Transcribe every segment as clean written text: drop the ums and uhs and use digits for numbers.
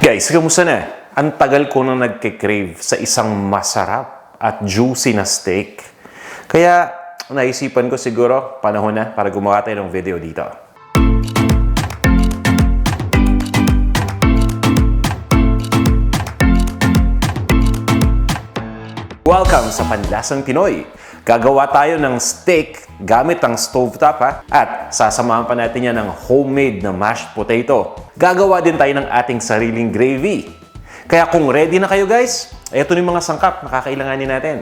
Guys, kamusta na? Ang tagal ko na nagkikrave sa isang masarap at juicy na steak. Kaya naisipan ko siguro panahon na para gumawa tayo ng video dito. Welcome sa Panlasang Pinoy! Gagawa tayo ng steak gamit ang stovetop at sasamahan pa natin yan ng homemade na mashed potato. Gagawa din tayo ng ating sariling gravy. Kaya kung ready na kayo guys, ito yung mga sangkap na kakailanganin natin.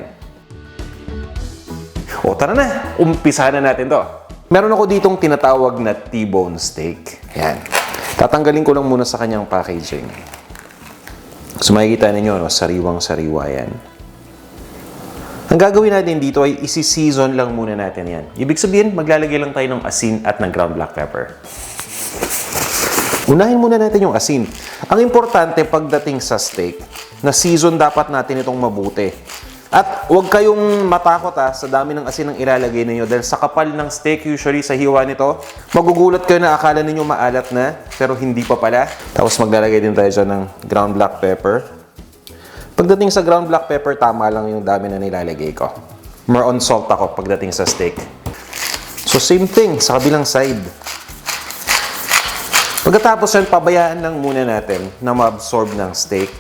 O tara na, umpisa na natin to. Meron ako ditong tinatawag na T-bone steak. Yan. Tatanggalin ko lang muna sa kanyang packaging. So makikita ninyo, no, sariwang-sariwa yan. Ang gagawin natin dito ay isi-season lang muna natin yan. Ibig sabihin, maglalagay lang tayo ng asin at ng ground black pepper. Unahin muna natin yung asin. Ang importante pagdating sa steak, na season dapat natin itong mabuti. At huwag kayong matakot sa dami ng asin ang ilalagay ninyo dahil sa kapal ng steak, usually sa hiwa nito, magugulat kayo na akala ninyo maalat na, pero hindi pa pala. Tapos maglalagay din tayo dyan ng ground black pepper. Pagdating sa ground black pepper, tama lang yung dami na nilalagay ko. More on salt ako pagdating sa steak. So same thing sa kabilang side. Pagkatapos yan, pabayaan lang muna natin na ma-absorb ng steak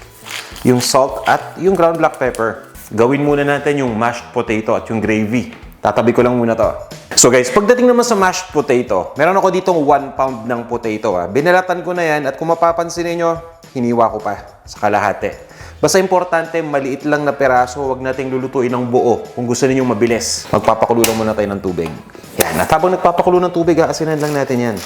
yung salt at yung ground black pepper. Gawin muna natin yung mashed potato at yung gravy. Tatabi ko lang muna to. So guys, pagdating naman sa mashed potato, meron ako ditong 1 pound ng potato. Binalatan ko na yan at kung mapapansin niyo, hiniwa ko pa sa kalahati. Basta importante, maliit lang na peraso, huwag nating lulutuin ng buo kung gusto ninyong mabilis. Magpapakulo lang muna tayo ng tubig. Yan, at habang nagpapakulo ng tubig, asinan lang natin yan.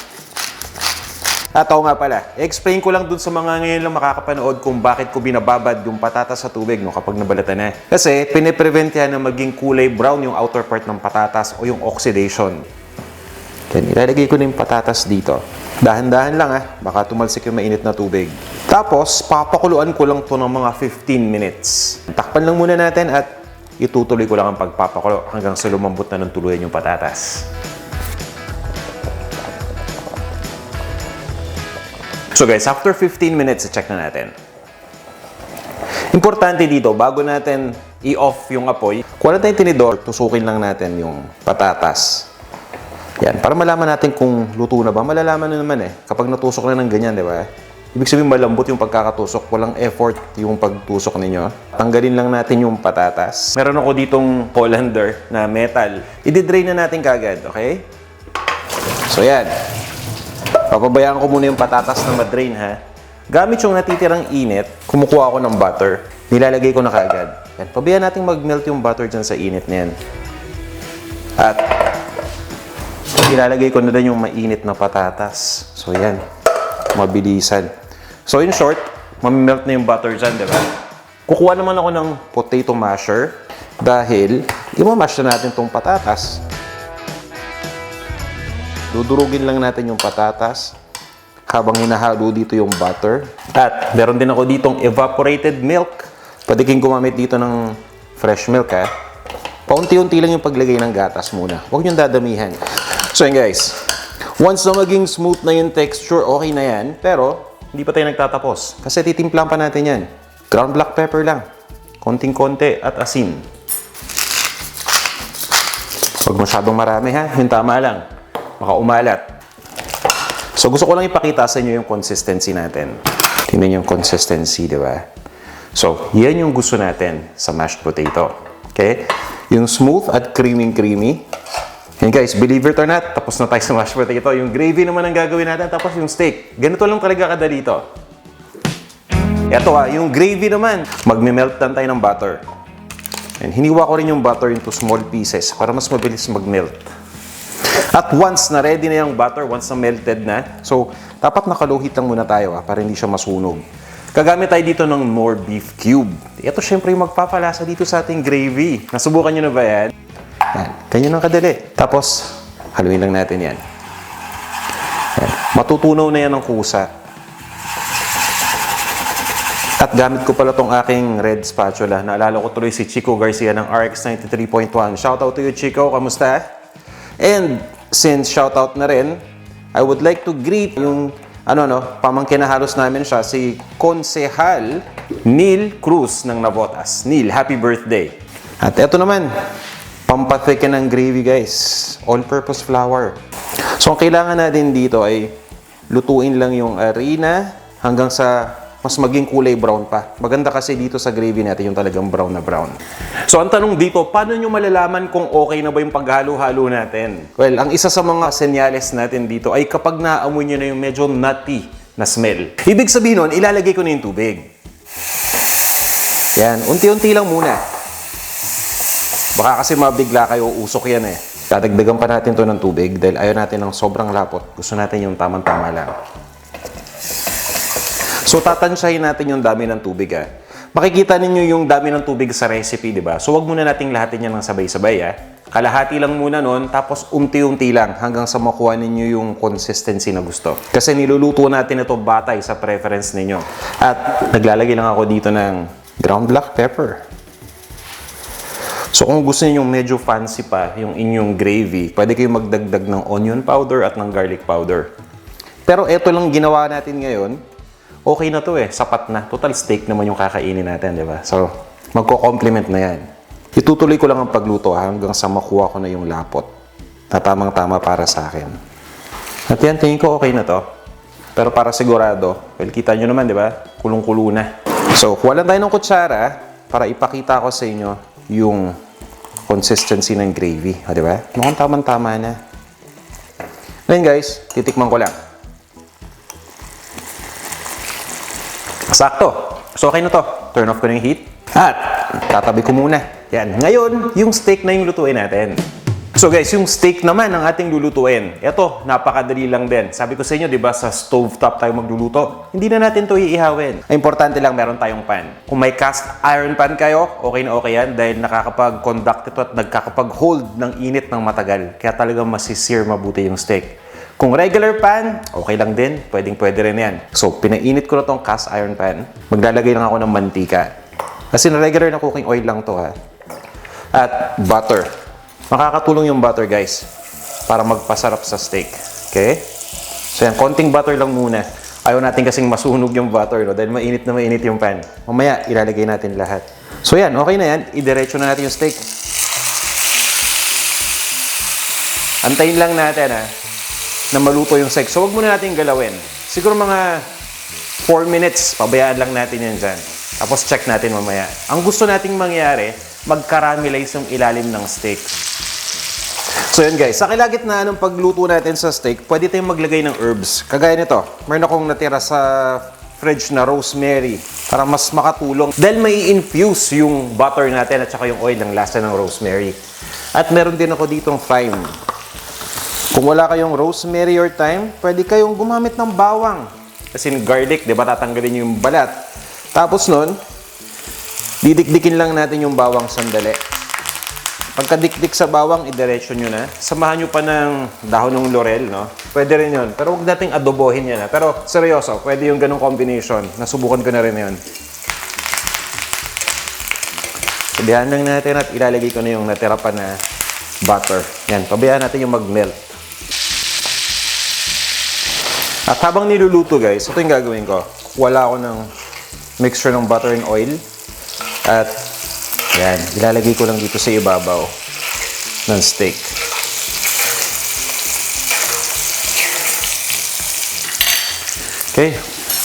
At nga pala, explain ko lang dun sa mga ngayon lang makakapanood kung bakit ko binababad yung patatas sa tubig kapag nabalatan na. Kasi piniprevent yan na maging kulay brown yung outer part ng patatas o yung oxidation. Yan, ilalagay ko na yung patatas dito. Dahan-dahan lang baka tumalsik yung mainit na tubig. Tapos, papakuluan ko lang to ng mga 15 minutes. Takpan lang muna natin at itutuloy ko lang ang pagpapakulo hanggang sa lumambot na ng tuluyan yung patatas. So guys, after 15 minutes, check na natin. Importante dito, bago natin i-off yung apoy, kuha natin yung tinidor, tusukin lang natin yung patatas. Yan, para malaman natin kung luto na ba. Malalaman na naman kapag natusok na ng ganyan, di ba? Ibig sabihin malambot yung pagkakatusok, walang effort yung pagtusok ninyo. Tanggalin lang natin yung patatas. Meron ako ditong colander na metal. I-drain na natin kagad, okay? So yan. Papabayaan ko muna yung patatas na ma-drain Gamit yung natitirang init, kumukuha ako ng butter. Nilalagay ko na kagad. Yan, pabayaan natin mag-melt yung butter dyan sa init na yan. At ilalagay ko na din yung mainit na patatas. So yan, mabilisan. So in short, mamimelt na yung butter dyan, di ba? Kukuha naman ako ng potato masher dahil imamash na natin tong patatas. Dudurugin lang natin yung patatas habang hinahalo dito yung butter. At meron din ako ditong evaporated milk. Pwede kayong gumamit dito ng fresh milk Paunti-unti lang yung paglagay ng gatas muna. Huwag niyong dadamihan. So yan guys, once na maging smooth na yung texture, okay na yan. Pero hindi pa tayo nagtatapos kasi titimplahan pa natin yan. Ground black pepper lang. Konting-konti at asin. Huwag masyadong marami yung tama lang. Baka umalat. So gusto ko lang ipakita sa inyo yung consistency natin. Tingnan yung consistency, di ba? So, yan yung gusto natin sa mashed potato. Okay? Yung smooth at creamy. And guys, believe it or not, tapos na tayo sa mashed potato. Yung gravy naman ang gagawin natin, tapos yung steak. Ganito lang talaga kadali ito. Ito yung gravy naman. Magme-melt lang tayo ng butter. And hiniwa ko rin yung butter into small pieces para mas mabilis mag-melt. At once na ready na yung butter, once na melted na, so dapat nakaluhit lang muna tayo para hindi siya masunog. Gagamit tayo dito ng more beef cube. Ito syempre yung magpapalasa dito sa ating gravy. Nasubukan nyo na ba yan? Yan. Ganyan ang kadali. Tapos, haluin lang natin yan. Yan. Matutunaw na yan ng kusa. At gamit ko pala tong aking red spatula. Naalala ko tuloy si Chico Garcia ng RX 93.1. Shoutout to you, Chico. Kamusta? And since shoutout na rin, I would like to greet yung pamangkin na halos namin siya, si Konsehal Neil Cruz ng Navotas. Neil, happy birthday. At eto naman, pampathicken ng gravy guys. All-purpose flour. So ang kailangan natin dito ay lutuin lang yung harina hanggang sa mas maging kulay brown pa. Maganda kasi dito sa gravy natin yung talagang brown na brown. So ang tanong dito, paano nyo malalaman kung okay na ba yung paghalo-halo natin? Well, ang isa sa mga senyales natin dito ay kapag naamoy nyo na yung medyo nutty na smell. Ibig sabihin nun, ilalagay ko na yung tubig. Yan, unti-unti lang muna. Baka kasi mabigla kayo, usok yan eh. Dadagdagan pa natin to ng tubig dahil ayaw natin ng sobrang lapot. Gusto natin yung tamang-tama lang. So, tatansyahin natin yung dami ng tubig, ah. Makikita ninyo yung dami ng tubig sa recipe, di ba? So, wag muna nating lahatin yan ng sabay-sabay, ah. Kalahati lang muna nun, tapos unti-unti lang hanggang sa makuha ninyo yung consistency na gusto. Kasi niluluto natin ito batay sa preference ninyo. At naglalagay lang ako dito ng ground black pepper. So, kung gusto niyo medyo fancy pa yung inyong gravy, pwede kayong magdagdag ng onion powder at ng garlic powder. Pero ito lang ginawa natin ngayon. Okay na to eh, sapat na. Total steak naman yung kakainin natin, di ba? So, magko-complement na yan. Itutuloy ko lang ang pagluto hanggang sa makuha ko na yung lapot na tamang-tama para sa akin. At yan, tingin ko okay na to. Pero para sigurado, well, kita nyo naman, di ba? Kulong-kulo na. So, kuha lang tayo ng kutsara para ipakita ko sa inyo yung consistency ng gravy. O, di ba? Mukhang tamang-tama na. Ngayon guys, titikman ko lang. Sakto. So, okay na to. Turn off ko na yung heat. At, tatabi ko muna. Yan. Ngayon, yung steak na yung lutuin natin. So guys, yung steak naman ang ating lulutuin. Ito, napakadali lang din. Sabi ko sa inyo, di ba, sa stovetop tayo magluluto. Hindi na natin to iihawin. Importante lang, meron tayong pan. Kung may cast iron pan kayo, okay na okay yan dahil nakakapag-conduct ito at nagkakapag-hold ng init ng matagal. Kaya talagang masisir mabuti yung steak. Kung regular pan, okay lang din. Pwedeng-pwede rin yan. So, pinainit ko na tong cast iron pan. Maglalagay lang ako ng mantika. Kasi na regular na cooking oil lang to, ha. At butter. Makakatulong yung butter, guys, para magpasarap sa steak. Okay? So, yan. Konting butter lang muna. Ayaw natin kasing masunog yung butter, no? Dahil mainit na mainit yung pan. Mamaya, ilalagay natin lahat. So, yan. Okay na yan. Idiretso na natin yung steak. Antayin lang natin, ha, na maluto yung steak. So, wag muna natin galawin. Siguro mga 4 minutes, pabayaan lang natin yan dyan. Tapos check natin mamaya. Ang gusto nating mangyari, mag-caramelize yung ilalim ng steak. So yun guys, sa kilagitnaan ng pagluto natin sa steak, pwede tayong maglagay ng herbs. Kagaya nito, meron akong natira sa fridge na rosemary para mas makatulong. Dahil may infuse yung butter natin at saka yung oil ng lasa ng rosemary. At meron din ako ditong thyme. Kung wala kayong rosemary or thyme, pwede kayong gumamit ng bawang. Kasi garlic, di ba, tatanggalin yung balat. Tapos nun, didikdikin lang natin yung bawang sandali. Pagkadikdik sa bawang, idiretso nyo na. Samahan nyo pa ng dahon ng laurel, no? Pwede rin yun. Pero huwag nating adobohin yan, ha? Pero seryoso, pwede yung ganong combination. Nasubukan ko na rin yun. Sabihan lang natin at ilalagay ko na yung natira pa na butter. Yan, pabayaan natin yung mag-melt. At habang niluluto, guys, ito yung gagawin ko. Wala ako ng mixture ng butter and oil. At yan, ilalagay ko lang dito sa ibabaw ng steak. Okay.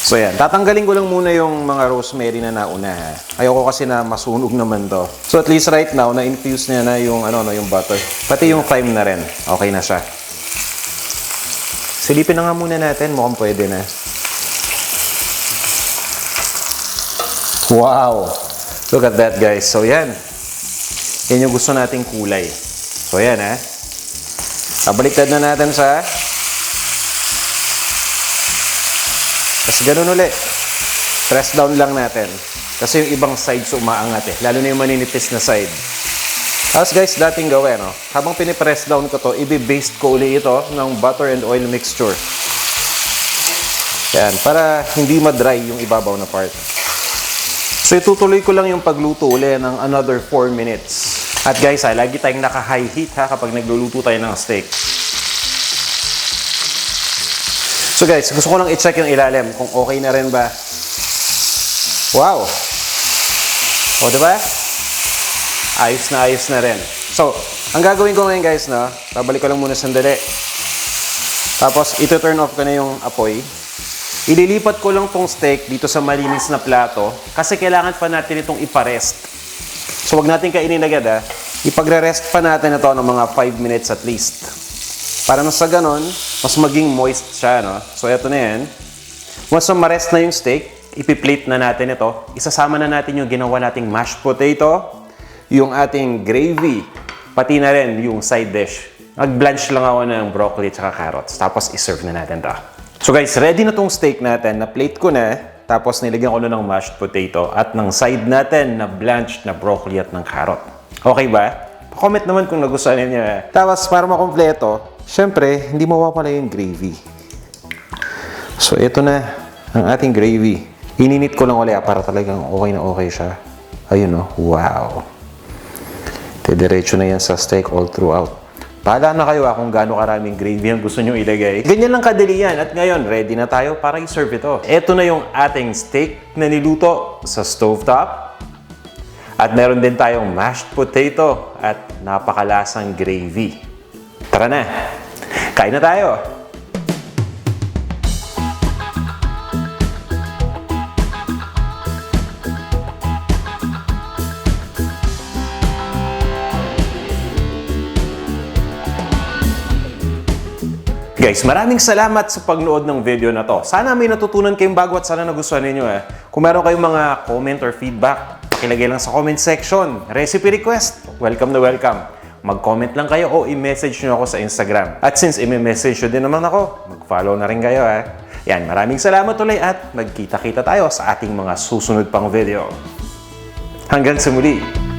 So yan, tatanggalin ko lang muna yung mga rosemary na nauna, ha. Ayoko kasi na masunog naman to. So at least right now, na-infuse niya na yung, yung butter. Pati yung thyme na rin. Okay na siya. Silipin na nga muna natin. Mukhang pwede na. Wow! Look at that, guys. So yan. Yan yung gusto nating kulay. So yan, ha. Nabaliktad na natin sa... Tapos ganun ulit. Press down lang natin. Kasi yung ibang sides umaangat eh. Lalo na yung maninipis na side. Tapos guys, dating gawin, no? Habang pinipress down ko to, i-baste ko uli ito ng butter and oil mixture. Yan, para hindi ma-dry yung ibabaw na part. So itutuloy ko lang yung pagluto uli ng another 4 minutes. At guys, lagi tayong naka-high heat, ha, kapag nagluluto tayo ng steak. So So guys, gusto ko lang i-check yung ilalim kung okay na rin ba. Wow! O, diba? Ayos na rin. So, ang gagawin ko ngayon guys, no? Babalik ko lang muna sandali. Tapos, ito-turn off ko na yung apoy. Ililipat ko lang tong steak dito sa malinis na plato kasi kailangan pa natin itong iparest. So, wag natin kainin agad, ha? Ipagre-rest pa natin ito ng mga 5 minutes at least. Para na sa ganon, mas maging moist siya, no? So, eto na yan. Once na ma-rest na yung steak, ipi-plate na natin ito. Isasama na natin yung ginawa nating mashed potato, yung ating gravy, pati na rin yung side dish. Nag-blanch lang ako ng broccoli at carrots. Tapos, iserve na natin to. So guys, ready na tong steak natin. Na-plate ko na. Tapos, nilagyan ko na ng mashed potato at ng side natin na blanched na broccoli at ng carrot. Okay ba? Comment naman kung nagustuhan niyo. Tapos, para makompleto, syempre, hindi mawawala yung gravy. So, ito na ang ating gravy. Ininit ko lang ulit para talagang okay na okay siya. Ayun o. Wow. Diretso na yan sa steak all throughout. Pahala na kayo kung gaano karaming gravy ang gusto nyo ilagay. Ganyan lang kadali yan. At ngayon, ready na tayo para i-serve ito. Ito na yung ating steak na niluto sa stovetop. At meron din tayong mashed potato at napakalasang gravy. Tara na. Kain na tayo. Guys, maraming salamat sa pagnood ng video na to. Sana may natutunan kayong bago at sana nagustuhan ninyo. Kung meron kayong mga comment or feedback, pakilagay lang sa comment section. Recipe request, welcome na welcome. Mag-comment lang kayo o i-message nyo ako sa Instagram. At since i-message nyo din naman ako, mag-follow na rin kayo. Yan, maraming salamat ulit at magkita-kita tayo sa ating mga susunod pang video. Hanggang sa muli!